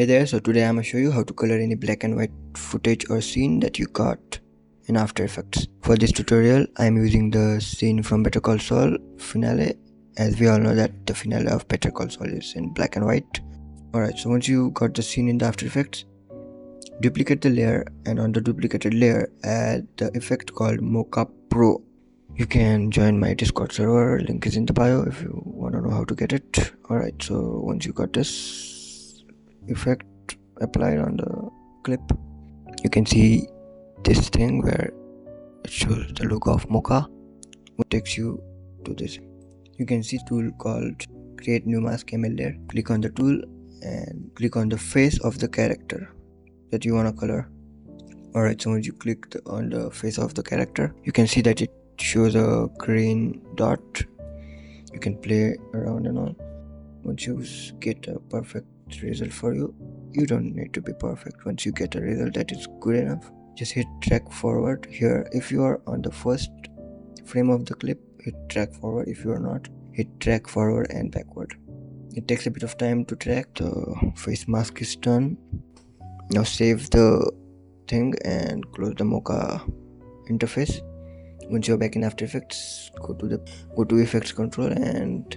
Hey there, so today I'm gonna show you how to color any black and white footage or scene that you got in After Effects. For this tutorial, I'm using the scene from Better Call Saul finale, as we all know that the finale of Better Call Saul is in black and white. Alright, so once you got the scene in the After Effects, duplicate the layer, and on the duplicated layer, add the effect called Mocha Pro. You can join my Discord server, link is in the bio if you want to know how to get it. Alright, so once you got this effect applied on the clip, you can see this thing where it shows the logo of Mocha, which takes you to this. You can see tool called create new mask ML layer. Click on the tool and click on the face of the character that you want to color. Alright, so once you click on the face of the character, you can see that it shows a green dot. You can play around and all. Once you get a perfect result for you, you don't need to be perfect. Once you get a result that is good enough, just hit drag forward here. If you are on the first frame of the clip, hit drag forward. If you are not, hit drag forward and backward. It takes a bit of time to drag. The face mask is done. Now save the thing and close the Mocha interface. Once you're back in After Effects, go to effects control and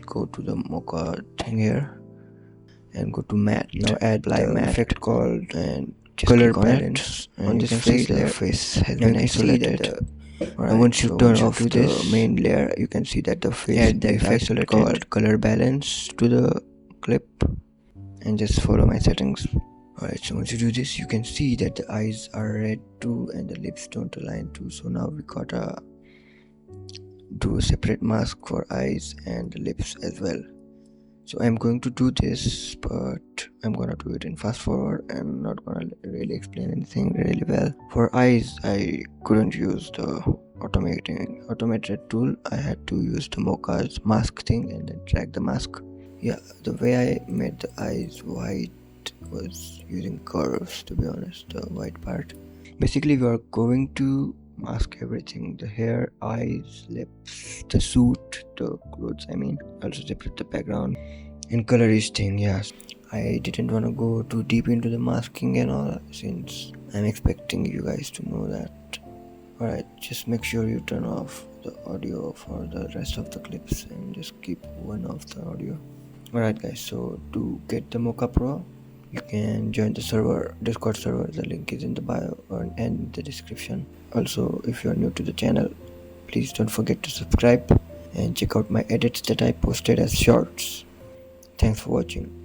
go to the Mocha thing here and go to matte. Now add the matte effect called and color balance on this face layer. Face has been isolated. Right, once you turn off the main layer, you can see that the face add the effect called color balance to the clip, and just follow my settings. Alright, so once you do this, you can see that the eyes are red too and the lips don't align too. So now we gotta do a separate mask for eyes and the lips as well. So I'm going to do this, but I'm gonna do it in fast forward and not gonna really explain anything really well. For eyes, I couldn't use the automated tool. I had to use the Mocha's mask thing and then drag the mask. Yeah, the way I made the eyes white was using curves, to be honest, the white part. Basically, we are going to mask everything: the hair, eyes, lips, the suit, the clothes, also separate the background. And colorization, yes, I didn't want to go too deep into the masking and all, since I'm expecting you guys to know that. Alright, just make sure you turn off the audio for the rest of the clips and just keep one of the audio. Alright guys, so to get the Mocha Pro, you can join the server, Discord server. The link is in the bio and in the description. Also, if you are new to the channel, please don't forget to subscribe and check out my edits that I posted as shorts. Thanks for watching.